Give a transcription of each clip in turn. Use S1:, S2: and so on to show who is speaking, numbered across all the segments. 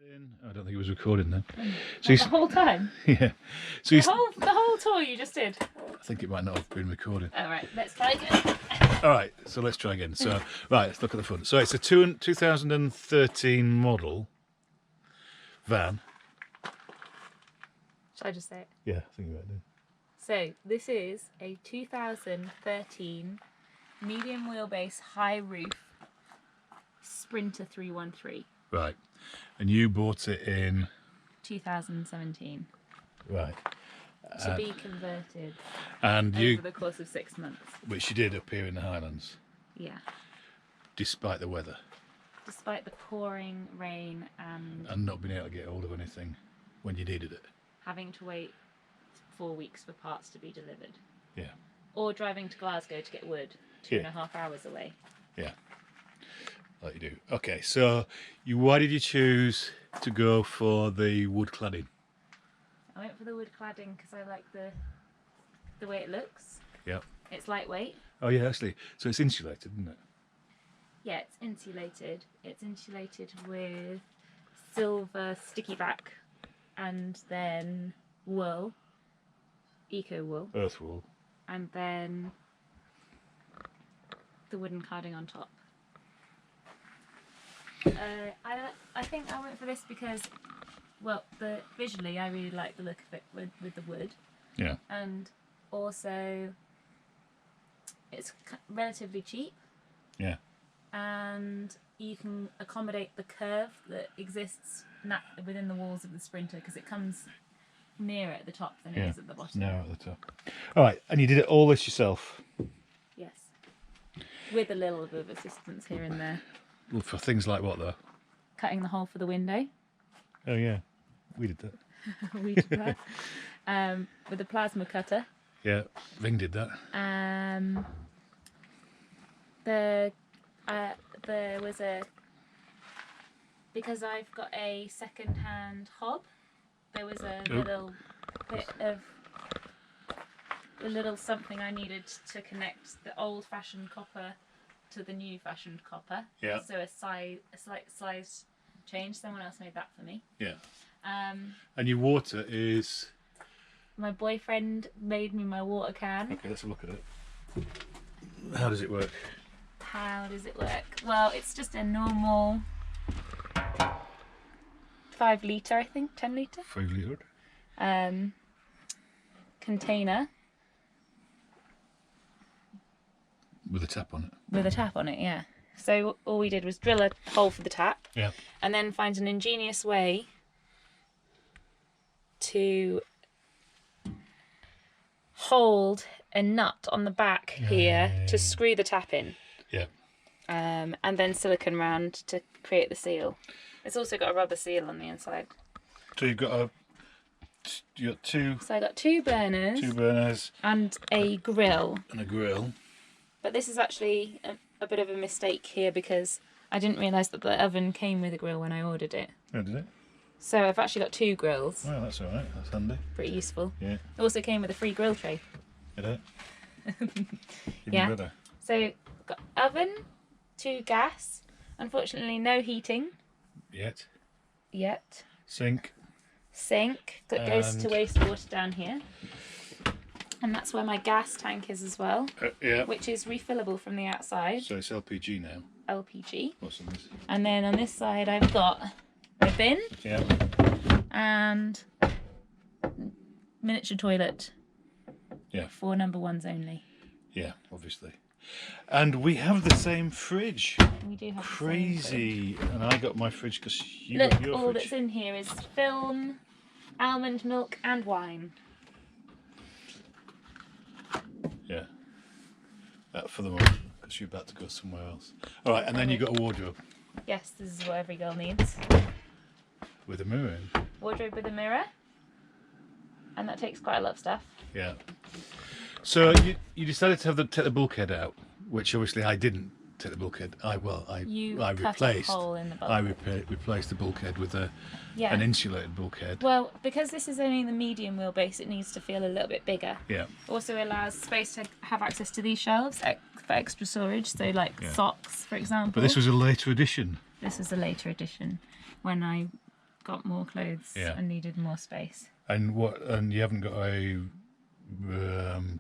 S1: I don't think it was recording then.
S2: So the whole time?
S1: Yeah. So
S2: the whole tour you just did?
S1: I think it might not have been recording.
S2: Alright, let's try again.
S1: Alright, so let's try again. So, right, let's look at the front. So it's a 2013 model van.
S2: Shall I just say it?
S1: Yeah, I think you might do.
S2: So this is a 2013 medium wheelbase high roof Sprinter 313.
S1: Right. And you bought it in
S2: 2017.
S1: Right.
S2: To be converted
S1: and
S2: over the course of 6 months.
S1: Which you did up here in the Highlands.
S2: Yeah.
S1: Despite the weather.
S2: Despite the pouring rain
S1: and not being able to get hold of anything when you needed it.
S2: Having to wait 4 weeks for parts to be delivered.
S1: Yeah.
S2: Or driving to Glasgow to get wood 2.5 hours away.
S1: Yeah. Like you do. Okay, so why did you choose to go for the wood cladding?
S2: I went for the wood cladding because I like the way it looks.
S1: Yeah.
S2: It's lightweight.
S1: Oh yeah, actually. So it's insulated, isn't it?
S2: Yeah, it's insulated. It's insulated with silver sticky back and then wool, eco wool.
S1: Earth wool.
S2: And then the wooden cladding on top. I think I went for this because, well, visually I really like the look of it with the wood.
S1: Yeah.
S2: And also it's relatively cheap.
S1: Yeah.
S2: And you can accommodate the curve that exists within the walls of the Sprinter because it comes nearer at the top than it is at the bottom.
S1: Nearer at the top. All right, and you did it all this yourself?
S2: Yes. With a little bit of assistance here and there.
S1: Well, for things like what though?
S2: Cutting the hole for the window.
S1: Oh yeah, we did that.
S2: We did that. With a plasma cutter.
S1: Yeah, Ving did that.
S2: There was because I've got a second-hand hob, there was a little bit of a little something I needed to connect the old-fashioned copper to the new-fashioned copper.
S1: Yeah.
S2: So a slight size change. Someone else made that for me.
S1: Yeah. And your water is.
S2: My boyfriend made me my water can.
S1: Okay, let's have a look at it. How does it work?
S2: How does it work? Well, it's just a normal 5 litre, I think, 10 litre.
S1: 5 litre.
S2: Container.
S1: With a tap on it.
S2: With a tap on it, yeah. So all we did was drill a hole for the tap.
S1: Yeah.
S2: And then find an ingenious way to hold a nut on the back here to screw the tap in.
S1: Yeah.
S2: And then silicone round to create the seal. It's also got a rubber seal on the inside.
S1: So you got two.
S2: So I got 2 burners.
S1: 2 burners.
S2: And a grill.
S1: And a grill.
S2: But this is actually a bit of a mistake here because I didn't realise that the oven came with a grill when I ordered it.
S1: Oh, did it?
S2: So I've actually got 2 grills.
S1: Well, that's all right. That's handy.
S2: Pretty useful.
S1: Yeah.
S2: It also came with a free grill tray.
S1: Did it?
S2: Yeah.
S1: Better.
S2: So got oven, 2 gas. Unfortunately, no heating. Yet.
S1: Sink.
S2: That goes to wastewater down here. And that's where my gas tank is as well.
S1: Yeah.
S2: Which is refillable from the outside.
S1: So it's LPG now.
S2: LPG.
S1: What's on this?
S2: And then on this side I've got a bin.
S1: Yeah.
S2: And miniature toilet.
S1: Yeah.
S2: For number 1s only.
S1: Yeah, obviously. And we have the same fridge.
S2: We do have
S1: Crazy.
S2: The same fridge.
S1: And I got my fridge because you
S2: Look,
S1: got your
S2: all
S1: fridge.
S2: that's in here is film, almond milk and wine.
S1: Yeah. For the moment, because you're about to go somewhere else. All right, and then you got a wardrobe.
S2: Yes, this is what every girl needs.
S1: With a mirror in.
S2: Wardrobe with a mirror. And that takes quite a lot of stuff.
S1: Yeah. So you decided to take the bulkhead out, which obviously I didn't take the bulkhead. I replaced.
S2: A hole in the bulkhead.
S1: Replaced the bulkhead with an insulated bulkhead.
S2: Well, because this is only the medium wheelbase, it needs to feel a little bit bigger.
S1: Yeah.
S2: Also allows space to have access to these shelves for extra storage, so like socks, for example.
S1: But this was a later edition.
S2: This was a later edition when I got more clothes and needed more space.
S1: And you haven't got a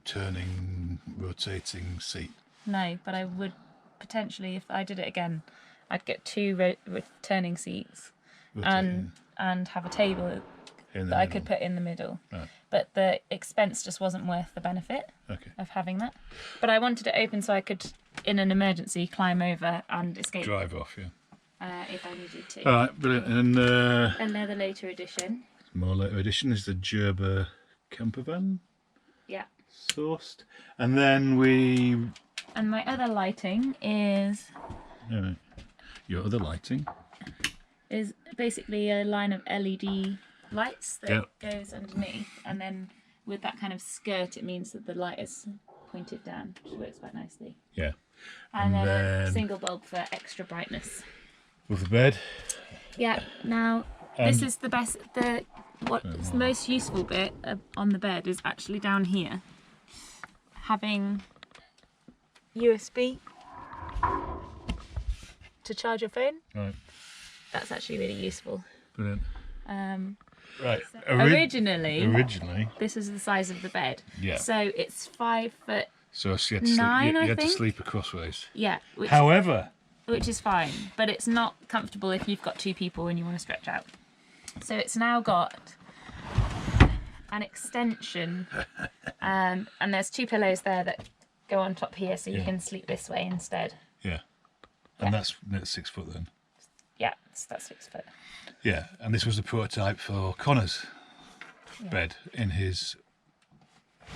S1: turning, rotating seat?
S2: No, but I would potentially, if I did it again, I'd get 2 turning seats and have a table that I could put in the middle.
S1: Right.
S2: But the expense just wasn't worth the benefit of having that. But I wanted it open so I could, in an emergency, climb over and escape.
S1: Drive off,
S2: if I needed to.
S1: All right, brilliant. And
S2: another later edition.
S1: More later edition is the Gerber camper van.
S2: Yeah.
S1: Sourced. And then
S2: And my other lighting is...
S1: Your other lighting?
S2: Is basically a line of LED lights that goes underneath, and then with that kind of skirt it means that the light is pointed down, which works quite nicely.
S1: Yeah.
S2: And then a single bulb for extra brightness.
S1: With the bed?
S2: Yeah. Now this is the best, what's the most useful bit on the bed is actually down here. Having USB to charge your phone.
S1: Right.
S2: That's actually really useful.
S1: Brilliant. Right.
S2: So originally, this is the size of the bed.
S1: Yeah.
S2: So it's 5 foot.
S1: So you had to sleep crossways.
S2: Yeah. Which is fine, but it's not comfortable if you've got 2 people and you want to stretch out. So it's now got an extension, and there's 2 pillows there that go on top here, so you can sleep this way instead.
S1: Yeah. And that's 6 foot then.
S2: Yeah, that's 6 foot.
S1: Yeah, and this was the prototype for Connor's bed in his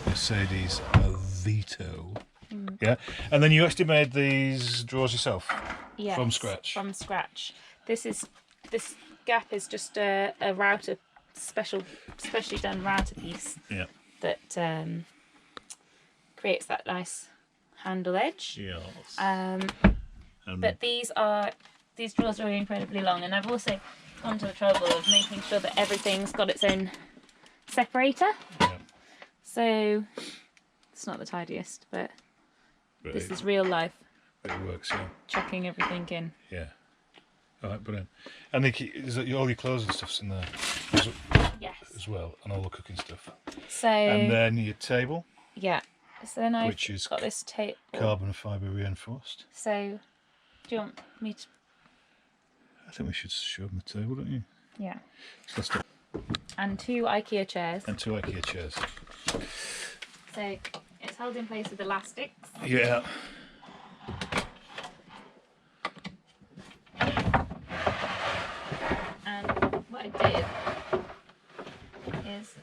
S1: Mercedes Vito. Yeah, and then you actually made these drawers yourself.
S2: Yes,
S1: from scratch.
S2: From scratch. This gap is just a router, specially done router piece.
S1: Yeah.
S2: That creates that nice handle edge.
S1: Yes.
S2: But these drawers are incredibly long, and I've also gone to the trouble of making sure that everything's got its own separator.
S1: Yeah.
S2: So it's not the tidiest, but this is real life.
S1: It works, yeah.
S2: Chucking everything in.
S1: Yeah. All right, brilliant. And all your clothes and stuff's in there as well, and all the cooking stuff.
S2: So.
S1: And then your table.
S2: Yeah. So then I've
S1: which is
S2: got this tape.
S1: Carbon fibre reinforced.
S2: So, do you want me to?
S1: I think we should show them the table, don't you?
S2: Yeah.
S1: So let's
S2: and 2 IKEA chairs.
S1: And 2 IKEA chairs.
S2: So it's held in place with elastics.
S1: Yeah.
S2: And what I did is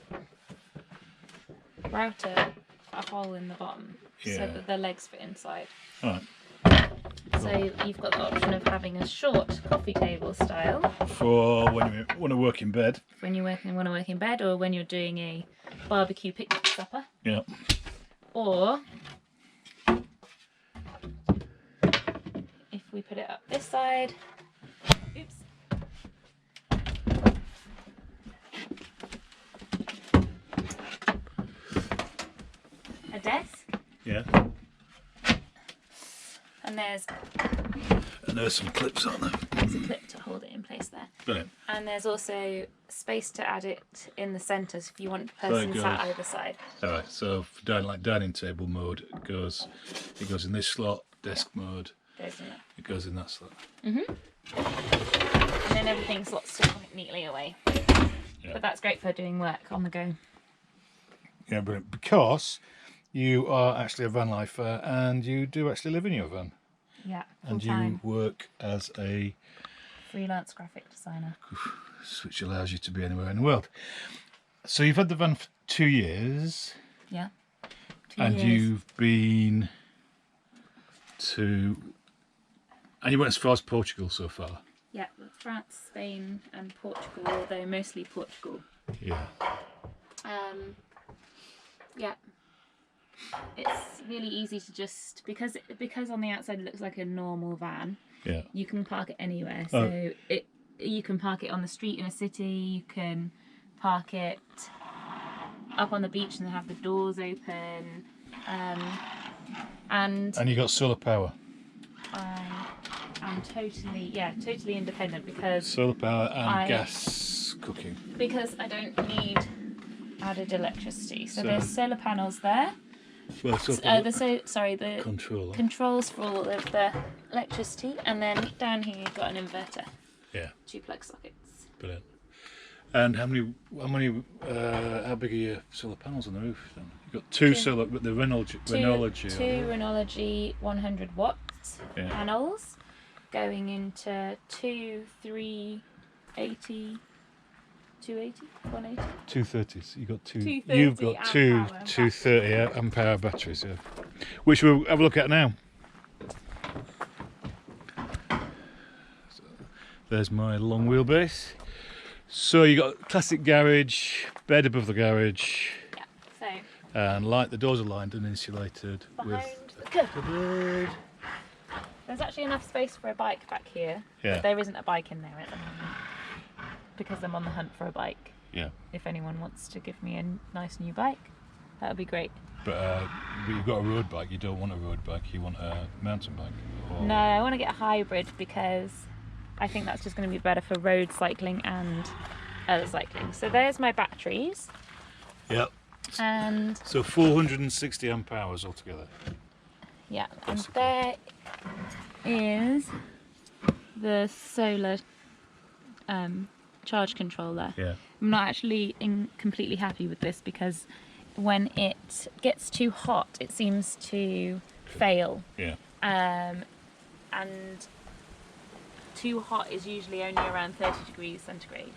S2: router a hole in the bottom so that the legs fit inside.
S1: All right.
S2: So you've got the option of having a short coffee table style
S1: for when you want to work in bed.
S2: When you want to work in bed, or when you're doing a barbecue picnic supper.
S1: Yeah.
S2: Or if we put it up this side, oops. A desk.
S1: Yeah.
S2: And
S1: there's some clips on there.
S2: There's a clip to hold it in place there.
S1: Brilliant.
S2: And there's also space to add it in the centre if you want the person sat either side.
S1: All right. So for dining table mode, it goes in this slot. Desk mode. It goes in that slot.
S2: Mhm. And then everything slots quite neatly away. Yeah. But that's great for doing work on the go.
S1: Yeah, brilliant. Because you are actually a van lifer and you do actually live in your van.
S2: Yeah,
S1: and you work as a
S2: freelance graphic designer,
S1: which allows you to be anywhere in the world. So you've had the van for 2 years.
S2: Yeah.
S1: 2 years. You've been and you went as far as Portugal so far.
S2: Yeah, France, Spain, and Portugal, although mostly Portugal.
S1: Yeah.
S2: Yeah. It's really easy to just because on the outside it looks like a normal van.
S1: Yeah.
S2: You can park it anywhere. So you can park it on the street in a city. You can park it up on the beach and have the doors open. And
S1: you got solar power.
S2: I'm totally independent because
S1: solar power and gas cooking?
S2: Because I don't need added electricity. So
S1: So-
S2: there's solar panels there.
S1: Well, it's up
S2: The
S1: controller.
S2: controls for all of the electricity, and then down here you've got an inverter,
S1: Yeah,
S2: 2 plug sockets.
S1: brilliant. And how big are your solar panels on the roof then? You've got two solar, but the Renology.
S2: Two Renology 100 watts
S1: Yeah.
S2: panels going into 380, 280, 180.
S1: 230s. You got two.
S2: 230
S1: You've got two
S2: amp hour
S1: 230 amp hour batteries, yeah. Which we'll have a look at now. So, there's my long wheelbase. So you got classic garage, bed above the garage,
S2: Yeah. So
S1: and light. The doors are lined and insulated
S2: behind
S1: with
S2: the curtain,
S1: cupboard.
S2: there's actually enough space for a bike back here.
S1: Yeah.
S2: But there isn't a bike in there at the moment because I'm on the hunt for a bike.
S1: Yeah.
S2: If anyone wants to give me a nice new bike, that would be great.
S1: But you've got a road bike. You don't want a road bike. You want a mountain bike. Or...
S2: No, I want to get a hybrid because I think that's just going to be better for road cycling and other cycling. So there's my batteries.
S1: Yep.
S2: And
S1: So 460 amp hours altogether.
S2: yeah, and
S1: Basically.
S2: there is the solar charge controller.
S1: Yeah.
S2: I'm not actually completely happy with this because when it gets too hot, it seems to fail.
S1: Yeah.
S2: And too hot is usually only around 30 degrees centigrade,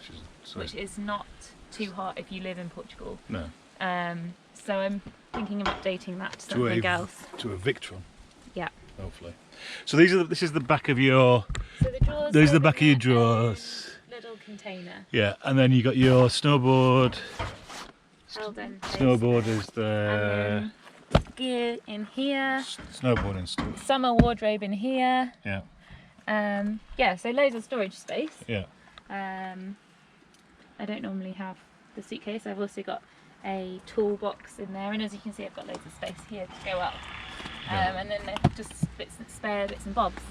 S2: which is not too hot if you live in Portugal.
S1: No.
S2: So I'm thinking of updating that to something else.
S1: To a Victron,
S2: Yeah.
S1: hopefully. So this is the back of your.
S2: So the drawers.
S1: There's the
S2: hold
S1: back of
S2: in
S1: your
S2: a
S1: drawers.
S2: Little container
S1: Yeah, and then you got your snowboard.
S2: held in place.
S1: Snowboard is there.
S2: And then gear in here.
S1: Snowboarding stuff.
S2: Summer wardrobe in here.
S1: Yeah.
S2: Yeah, so loads of storage space.
S1: Yeah.
S2: I don't normally have the suitcase. I've also got a toolbox in there, and as you can see, I've got loads of space here to go up. And then there's just spare bits and bobs.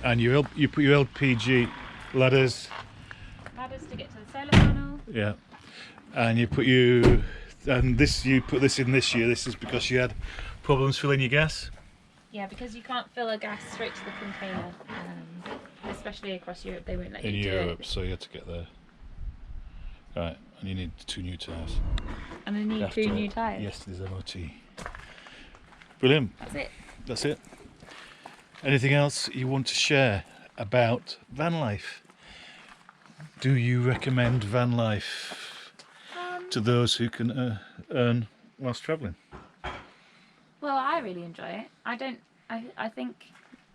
S1: And you put your LPG ladders.
S2: Ladders to get to the solar panel.
S1: Yeah. And you put this in this year. This is because you had problems filling your gas.
S2: Yeah, because you can't fill a gas straight to the container, especially across Europe. They won't let
S1: In
S2: you do
S1: Europe,
S2: it.
S1: so you had to get there. Right, and you need 2 new tyres.
S2: And I need 2 new tyres.
S1: Yesterday's MOT. Brilliant.
S2: That's it.
S1: That's it. Anything else you want to share about van life? Do you recommend van life to those who can earn whilst travelling?
S2: Well, I really enjoy it. I think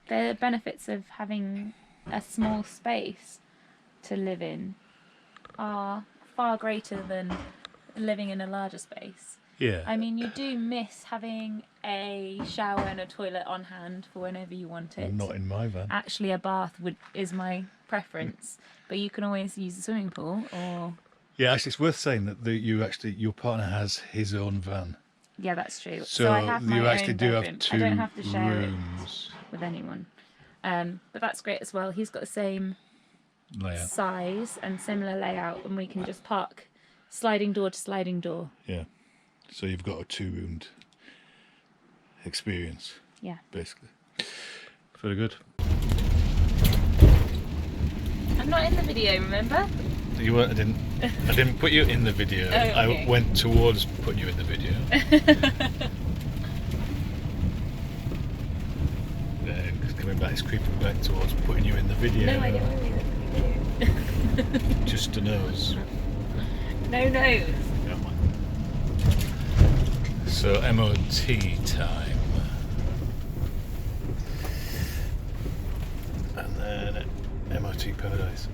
S2: the benefits of having a small space to live in are far greater than living in a larger space.
S1: Yeah.
S2: I mean, you do miss having a shower and a toilet on hand for whenever you want it.
S1: Not in my van.
S2: Actually, a bath is my preference, but you can always use a swimming pool or...
S1: Yeah, actually, it's worth saying that your partner has his own van.
S2: Yeah, that's true.
S1: So
S2: I have my
S1: you actually
S2: own
S1: do
S2: bedroom.
S1: have 2
S2: I don't have to share
S1: rooms.
S2: it with anyone. But that's great as well. He's got the same
S1: Layout.
S2: size and similar layout, and we can just park sliding door to sliding door.
S1: Yeah. So you've got a 2-roomed experience.
S2: Yeah.
S1: Basically. Very good.
S2: I'm not in the video, remember?
S1: You weren't. I didn't put you in the video.
S2: Oh, okay.
S1: I went towards putting you in the video. Coming back, it's creeping back towards putting you in the video.
S2: No, I don't want to be in the video.
S1: Just a nose.
S2: No nose.
S1: Yeah. So MOT time, and then MOT paradise.